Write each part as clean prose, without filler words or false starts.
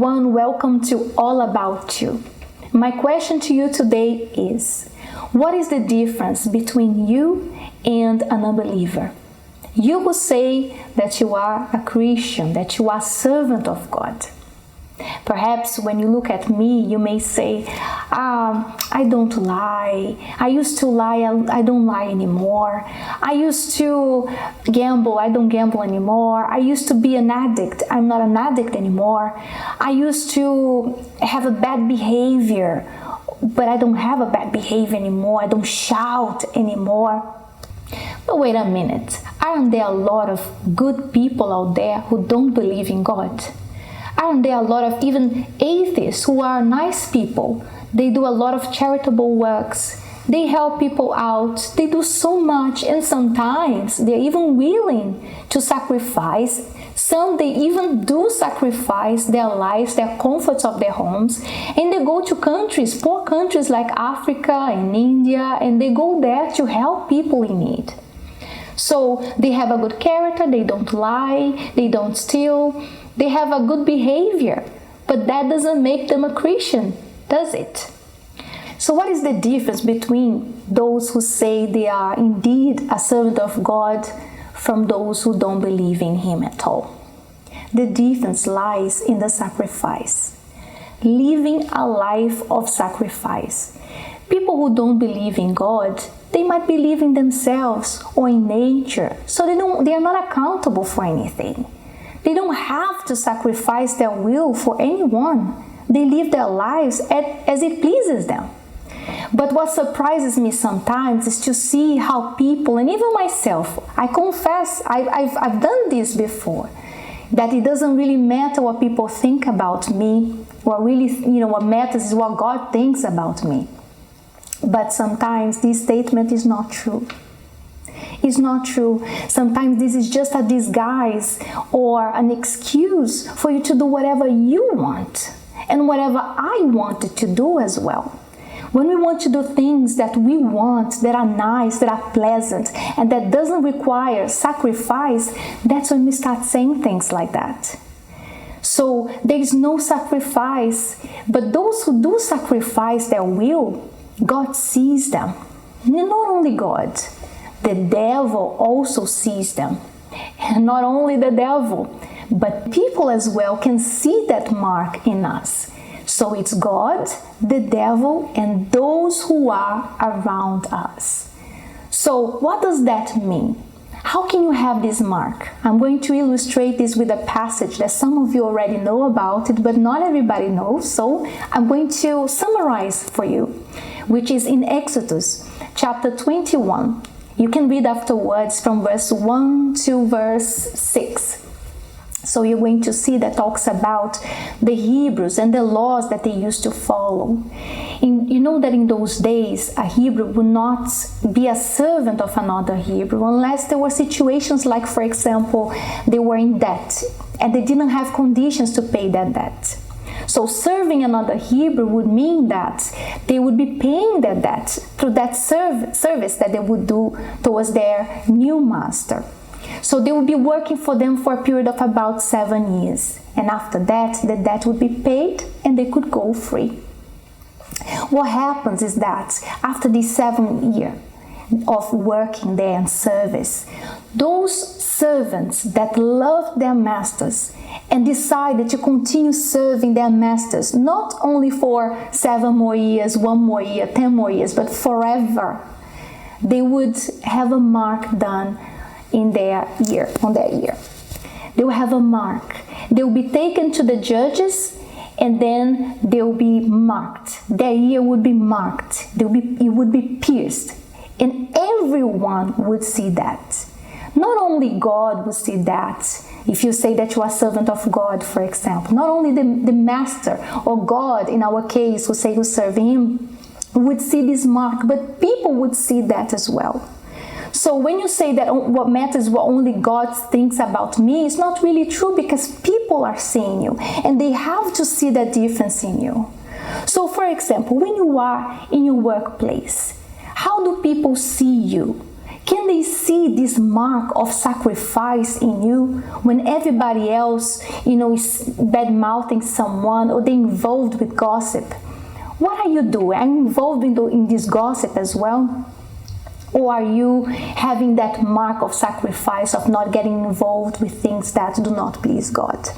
everyone, welcome to All About You. My question to you today is, what is the difference between you and an unbeliever? You who say that you are a Christian, that you are a servant of God. Perhaps when you look at me, you may say, I don't lie. I used to lie, I don't lie anymore. I used to gamble, I don't gamble anymore. I used to be an addict, I'm not an addict anymore. I used to have a bad behavior, but I don't have a bad behavior anymore. I don't shout anymore. But wait a minute, aren't there a lot of good people out there who don't believe in God? Aren't there a lot of even atheists who are nice people? They do a lot of charitable works. They help people out. They do so much, and sometimes they're even willing to sacrifice. Some, they even do sacrifice their lives, their comforts of their homes, and they go to countries, poor countries like Africa and India, and they go there to help people in need. So they have a good character, they don't lie, they don't steal, they have a good behavior, but that doesn't make them a Christian, does it? So what is the difference between those who say they are indeed a servant of God from those who don't believe in Him at all? The difference lies in the sacrifice. Living a life of sacrifice. People who don't believe in God, they might believe in themselves or in nature, so they are not accountable for anything. They don't have to sacrifice their will for anyone. They live their lives as it pleases them. But what surprises me sometimes is to see how people, and even myself, I confess, I've done this before, that it doesn't really matter what people think about me. What matters is what God thinks about me. But sometimes this statement is not true. It's not true. Sometimes this is just a disguise or an excuse for you to do whatever you want and whatever I wanted to do as well. When we want to do things that we want, that are nice, that are pleasant, and that doesn't require sacrifice, that's when we start saying things like that. So there is no sacrifice, but those who do sacrifice their will, God sees them. Not only God, the devil also sees them. And not only the devil, but people as well can see that mark in us. So it's God, the devil, and those who are around us. So what does that mean? How can you have this mark? I'm going to illustrate this with a passage that some of you already know about it, but not everybody knows. So I'm going to summarize for you, which is in Exodus chapter 21. You can read afterwards from verse 1 to verse 6. So you're going to see that talks about the Hebrews and the laws that they used to follow. You know that in those days, a Hebrew would not be a servant of another Hebrew unless there were situations like, for example, they were in debt and they didn't have conditions to pay that debt. So serving another Hebrew would mean that they would be paying their debt through that service that they would do towards their new master. So they would be working for them for a period of about 7 years. And after that, the debt would be paid and they could go free. What happens is that after this 7 years of working there and service, those servants that loved their masters and decided to continue serving their masters, not only for 7 more years, 1 more year, 10 more years, but forever, they would have a mark done in their year, on their year. They will have a mark. They will be taken to the judges and then they will be marked. Their year would be marked. It would be pierced. And everyone would see that. Not only God would see that. If you say that you are a servant of God, for example, not only the master or God, in our case, who say who serve Him, would see this mark, but people would see that as well. So when you say that what matters is what only God thinks about me, it's not really true, because people are seeing you and they have to see that difference in you. So for example, when you are in your workplace, how do people see you? Can they see this mark of sacrifice in you when everybody else, is bad-mouthing someone or they're involved with gossip? What are you doing? Are you involved in this gossip as well? Or are you having that mark of sacrifice of not getting involved with things that do not please God?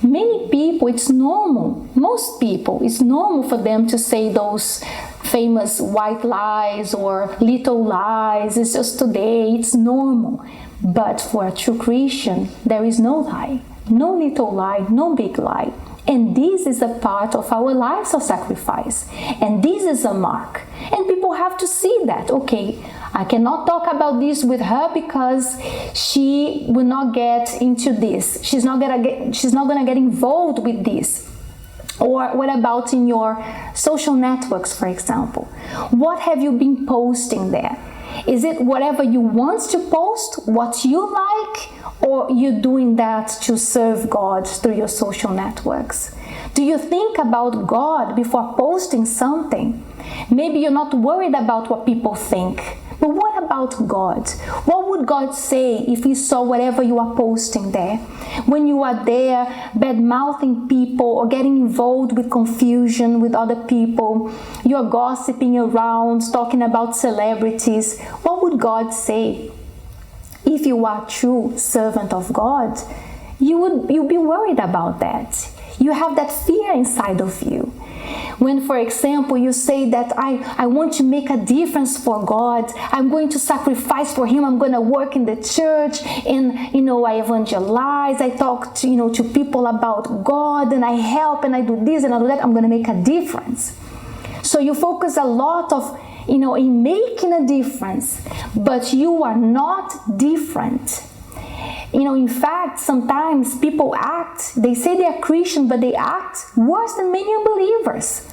Many people, it's normal, most people, it's normal for them to say those famous white lies or little lies. It's just today, it's normal. But for a true Christian, there is no lie, no little lie, no big lie. And this is a part of our lives of sacrifice. And this is a mark. And people have to see that. Okay, I cannot talk about this with her because she will not get into this. She's not gonna get involved with this. Or what about in your social networks, for example? What have you been posting there? Is it whatever you want to post, what you like, or you doing that to serve God through your social networks? Do you think about God before posting something? Maybe you're not worried about what people think, but what about God? What would God say if He saw whatever you are posting there? When you are there bad-mouthing people or getting involved with confusion with other people, you're gossiping around, talking about celebrities, what would God say? If you are a true servant of God, you'll be worried about that. You have that fear inside of you. When, for example, you say that I want to make a difference for God, I'm going to sacrifice for Him, I'm going to work in the church, and I evangelize, I talk to people about God, and I help, and I do this and I do that, I'm going to make a difference. So you focus a lot of in making a difference, but you are not different. In fact, sometimes people they say they are Christian, but they act worse than many unbelievers.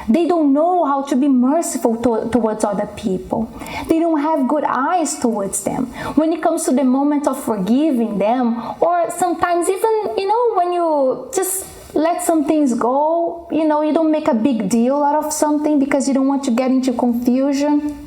They don't know how to be merciful towards other people. They don't have good eyes towards them. When it comes to the moment of forgiving them, or sometimes even, when you just let some things go, you don't make a big deal out of something because you don't want to get into confusion.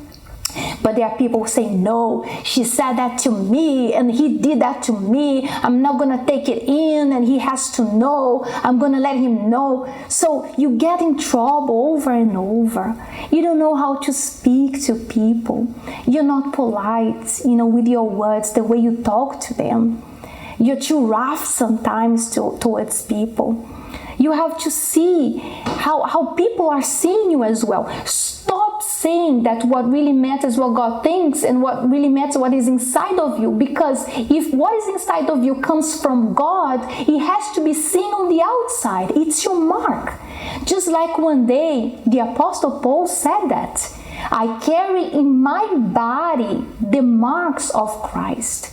But there are people who say, no, she said that to me and he did that to me. I'm not going to take it in and he has to know. I'm going to let him know. So you get in trouble over and over. You don't know how to speak to people. You're not polite, with your words, the way you talk to them. You're too rough sometimes towards people. You have to see how people are seeing you as well. Stop saying that what really matters what God thinks and what really matters what is inside of you, because if what is inside of you comes from God, it has to be seen on the outside. It's your mark. Just like one day the Apostle Paul said that, I carry in my body the marks of Christ.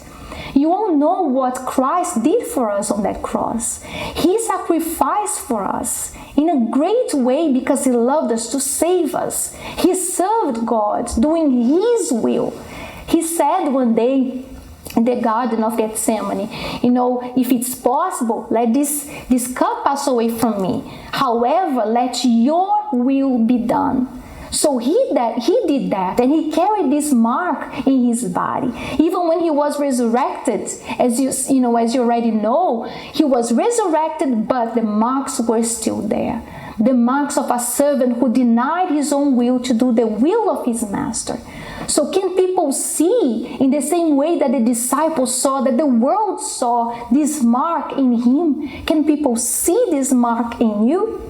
You all know what Christ did for us on that cross. He sacrificed for us in a great way because He loved us to save us. He served God doing His will. He said one day in the Garden of Gethsemane, if it's possible, let this cup pass away from me. However, let your will be done. So he did that, and He carried this mark in His body. Even when He was resurrected, as you already know, He was resurrected, but the marks were still there. The marks of a servant who denied his own will to do the will of his master. So can people see in the same way that the disciples saw, that the world saw this mark in Him? Can people see this mark in you?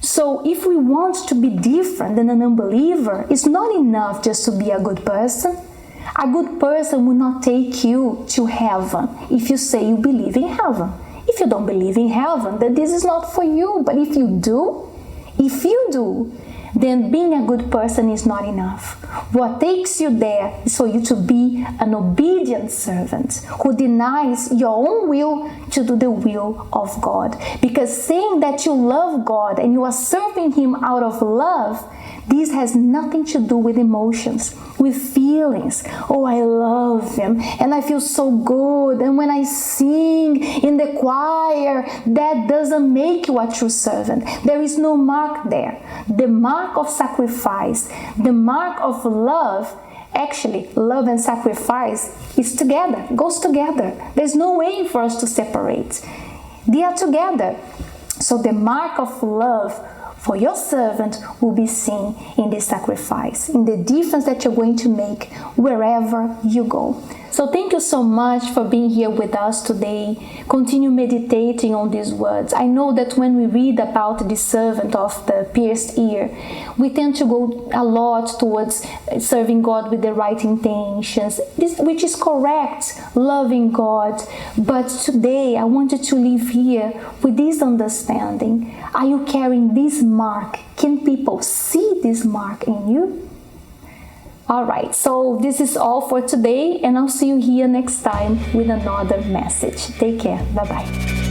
So if we want to be different than an unbeliever, it's not enough just to be a good person. A good person will not take you to heaven if you say you believe in heaven. If you don't believe in heaven, then this is not for you. But if you do, then being a good person is not enough. What takes you there is for you to be an obedient servant who denies your own will to do the will of God. Because saying that you love God and you are serving Him out of love, this has nothing to do with emotions, with feelings. Oh, I love Him and I feel so good. And when I sing in the choir, that doesn't make you a true servant. There is no mark there. The mark of sacrifice, the mark of love, Actually, love and sacrifice is together, goes together. There's no way for us to separate. They are together. So the mark of love for your servant will be seen in this sacrifice, in the difference that you're going to make wherever you go. So thank you so much for being here with us today. Continue meditating on these words. I know that when we read about the servant of the pierced ear, we tend to go a lot towards serving God with the right intentions, which is correct, loving God. But today I wanted to leave here with this understanding. Are you carrying this mark? Can people see this mark in you? Alright, so this is all for today, and I'll see you here next time with another message. Take care. Bye-bye.